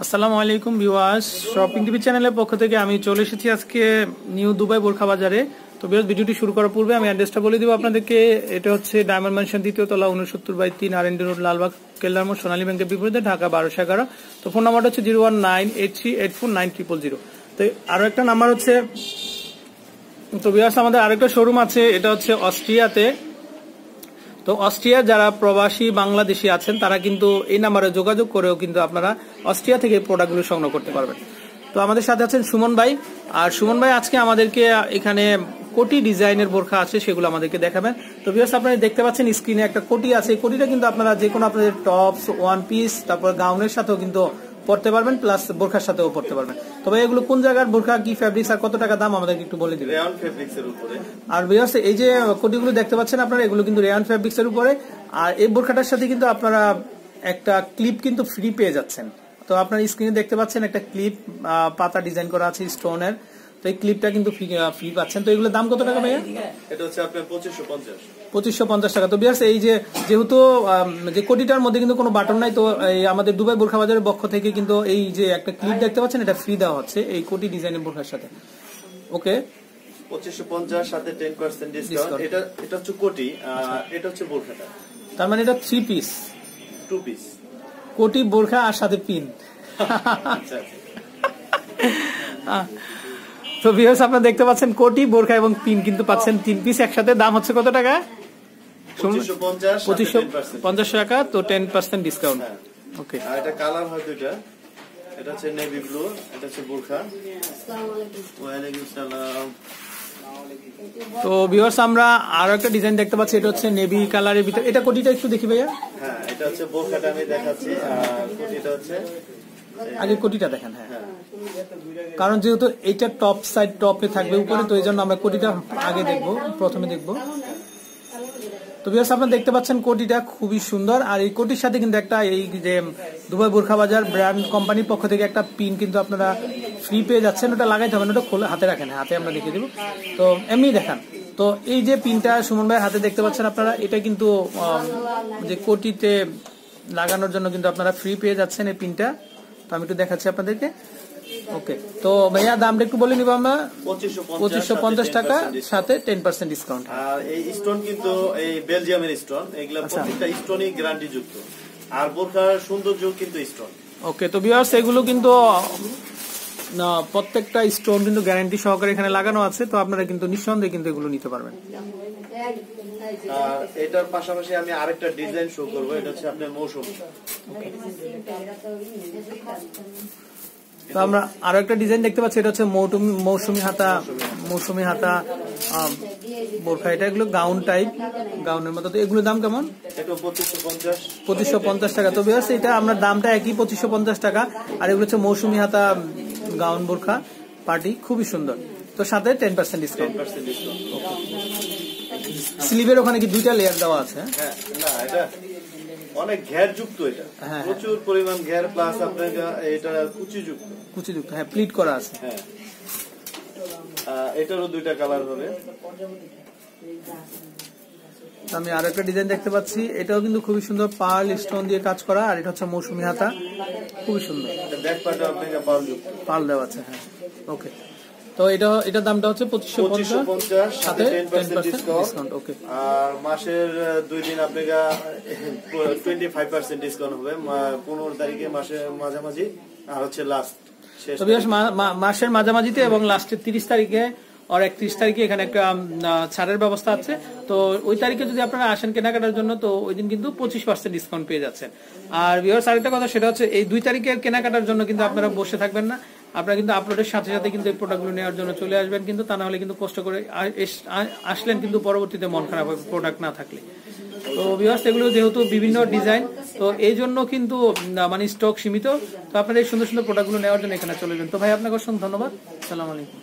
আসসালামু আলাইকুম viewers, shopping TV চ্যানেলের পক্ষ থেকে আমি চলে এসেছি আজকে নিউ দুবাই বোরখা বাজারে। তো ভিউয়ার্স, ভিডিওটি শুরু করার পূর্বে আমি অ্যাড্রেসটা বলে দিব আপনাদেরকে। এটা হচ্ছে ডায়মন্ড ম্যানশন, দ্বিতীয় তলা, 69/3 আর&ডি রোড, লালবাগ, কেল্লার মোড়, সোনালী ব্যাংকের বিপরীতে, ঢাকা 1211। তো ফোন নাম্বারটা হচ্ছে 01983849000। তো আরো একটা নাম্বার হচ্ছে, তো ভিউয়ার্স আমাদের আরেকটা শোরুম আছে, এটা হচ্ছে অস্ট্রিয়াতে। তো অস্ট্রিয়া যারা প্রবাসী বাংলাদেশি আছেন তারা কিন্তু এই নাম্বারে যোগাযোগ করেও কিন্তু আপনারা অস্ট্রিয়া থেকে প্রোডাক্টগুলো সংগ্রহ করতে পারবেন। তো আমাদের সাথে আছেন সুমন ভাই। আর সুমন ভাই আজকে আমাদেরকে এখানে কোটি ডিজাইনের বোরখা আছে, সেগুলো আমাদেরকে দেখাবেন। তো ভিউয়ার্স, আপনারা দেখতে পাচ্ছেন স্ক্রিনে একটা কোটি আছে। এই কোটিটা কিন্তু আপনারা যে কোনো আপনাদের টপস, ওয়ান পিস, তারপর গাউনের সাথেও কিন্তু পড়তে পারবেন, প্লাস বোরখার সাথেও পড়তে পারবেন। তবে এগুলো কোন জায়গার বোরখা, কি ফেব্রিক্স আর কত টাকা দাম আমাদেরকে একটু বলে দিবেন। রেয়ন ফেব্রিক্স এর উপরে। আর ভিউয়ার্স, এই যে কোটিগুলো দেখতে পাচ্ছেন আপনারা, এগুলো কিন্তু রেয়ন ফেব্রিক্স এর উপরে। আর এই বোরখাটার সাথে কিন্তু আপনারা একটা ক্লিপ কিন্তু ফ্রি পেয়ে যাচ্ছেন। তো আপনার স্ক্রিনে দেখতে পাচ্ছেন একটা ক্লিপ পাতা ডিজাইন করা আছে স্টোনের। তো এই ক্লিপটা কিন্তু ফ্রি পাচ্ছেন। তো এগুলোর দাম কত টাকা ভাইয়া? এটা হচ্ছে আপনার 2550 টাকা। তো ভিউয়ার্স, এই যে যেহেতু যে কোটিটার মধ্যে কিন্তু কোনো বাটন নাই, তো এই আমাদের দুবাই বোরখা বাজারের পক্ষ থেকে কিন্তু এই যে একটা ক্লিপ দেখতে পাচ্ছেন, এটা ফ্রি দেওয়া হচ্ছে এই কোটি ডিজাইনের বোরখার সাথে। ওকে, 2550 সাথে 10% ডিসকাউন্ট। এটা হচ্ছে কোটি, এটা হচ্ছে বোরখাটা। তার মানে এটা 3 পিস, 2 পিস কোটি বোরখা আর সাথে পিন। তো ভিউয়ার্স, আপনারা দেখতে পাচ্ছেন কোটি বোরখা এবং পিন কিন্তু পাচ্ছেন 3 পিস একসাথে। দাম হচ্ছে কত টাকা? 2550 টাকা। তো 10% ডিসকাউন্ট। ওকে, আর এটা কালার হয় দুইটা, এটা হচ্ছে নেভি ব্লু, এটা হচ্ছে বোরখা। আসসালামু আলাইকুম। ওয়া আলাইকুম আসসালাম। তো ভিউয়ার্স, আমরা আরো একটা ডিজাইন দেখতে পাচ্ছি, এটা হচ্ছে নেভি কালারের ভিতরে। এটা কোটিটা একটু দেখি ভাইয়া। হ্যাঁ, এটা হচ্ছে বোরখাটা আমি দেখাচ্ছি, আর কোটিটা হচ্ছে আগে কোটিটা দেখেন। হ্যাঁ, কারণ যেহেতু এইটা টপ সাইড টপে থাকবে উপরে, তো এই জন্য আমরা কোটিটা আগে দেখবো, প্রথমে দেখবো। তো ভিউয়ার্স, আপনারা দেখতে পাচ্ছেন কোটিটা খুবই সুন্দর। আর এই কোটির সাথে কিন্তু একটা এই যে দুবাই বোরখা বাজার ব্র্যান্ড কোম্পানির পক্ষ থেকে একটা পিন কিন্তু আপনারা ফ্রি পেয়ে যাচ্ছেন। ওটা লাগাইতে হবে না, ওটা খোলা হাতে রাখেন, হাতে আমরা দেখিয়ে দেবো। তো এমনি দেখান। তো এই যে পিনটা সুমন ভাই হাতে দেখতে পাচ্ছেন আপনারা, এটা কিন্তু যে কোটিতে লাগানোর জন্য কিন্তু আপনারা ফ্রি পেয়ে যাচ্ছেন এই পিনটা। তো আমি একটু দেখাচ্ছি আপনাদেরকে। ওকে, তো ভাইয়া দামটা একটু বলে নিব আমরা। 2550 টাকা সাথে 10% ডিসকাউন্ট। আর এই স্টোন কিন্তু এই বেলজিয়ামের স্টোন, এগুলা প্রত্যেকটা স্টোনই গ্যারান্টি যুক্ত। আর বোরখার সৌন্দর্য কিন্তু স্টোন। ওকে, তো ভিউয়ার্স, এগুলো কিন্তু প্রত্যেকটা স্টোন কিন্তু গ্যারান্টি সহকারে এখানে লাগানো আছে। তো আপনারা কিন্তু নিঃসন্দেহে কিন্তু এগুলো নিতে পারবেন। আর এটার পাশাপাশি আমি আরেকটা ডিজাইন শো করব, এটা হচ্ছে আপনার মৌসুমী। তো আমরা আরো একটা ডিজাইন দেখতে পাচ্ছি, এটা হচ্ছে মৌসুমী হাতা বোরখা। এটা এগুলো গাউন টাইপ, গাউনের মতো। তো এগুলোর দাম কেমন? 2550 টাকা। তো ভিউয়ার্স, এটা আমরা দামটা একই, 2550 টাকা। আর এগুলো হচ্ছে মৌসুমী হাতা গাউন বোরখা পার্টি, খুবই সুন্দর। তো সাথে 10% ডিসকাউন্ট। স্লিভের ওখানে কি দুইটা লেয়ার দেওয়া আছে? হ্যাঁ, না এটা অনেক ঘের যুক্ত, এটা প্রচুর পরিমাণ ঘের, প্লাস আপনার এটা কুচি যুক্ত। হ্যাঁ, প্লিট করা আছে। হ্যাঁ, এটারও দুইটা কালার হবে। আমি আরো একটা ডিজাইন দেখতে পাচ্ছি, এটাও কিন্তু খুবই সুন্দর, পার্ল স্টোন দিয়ে কাজ করা। আর এটা হচ্ছে মৌসুমী হাতা, খুবই সুন্দর। পার্ল দেওয়া আছে। হ্যাঁ, ওকে। তো এটার দামটা হচ্ছে 2550 সাথে 10% ডিসকাউন্ট। ওকে, আর মাসের 2 দিন আপনাকে 25% ডিসকাউন্ট হবে, 15 তারিখে মাসের মাঝামাঝি, আর হচ্ছে লাস্ট তো মাসের মাঝামাঝিতে এবং লাস্টের 30 তারিখে আর 31 তারিখে এখানে একটা ছাড়ের ব্যবস্থা আছে। তো ওই তারিখে যদি আপনারা আসেন কেনাকাটার জন্য, তো ওই দিন কিন্তু 25% ডিসকাউন্ট পেয়ে যাচ্ছেন। আর ভিউয়ার্স, আরেকটা কথা, সেটা হচ্ছে এই 2 তারিখের কেনাকাটার জন্য কিন্তু আপনারা বসে থাকবেন না। আপনারা কিন্তু আপলোডের সাথে সাথে কিন্তু এই প্রোডাক্টগুলো নেওয়ার জন্য চলে আসবেন কিন্তু, তা না হলে কিন্তু কষ্ট করে আসলেন কিন্তু পরবর্তীতে মন খারাপ হবে প্রোডাক্ট না থাকলে। তো ভিউয়ার্স, এগুলো যেহেতু বিভিন্ন ডিজাইন, তো এই জন্য কিন্তু মানে স্টক সীমিত। তো আপনারা এই সুন্দর সুন্দর প্রোডাক্টগুলো নেওয়ার জন্য এখানে চলে যাবেন। তো ভাই, আপনাকে অসংখ্য ধন্যবাদ। আসসালামু আলাইকুম।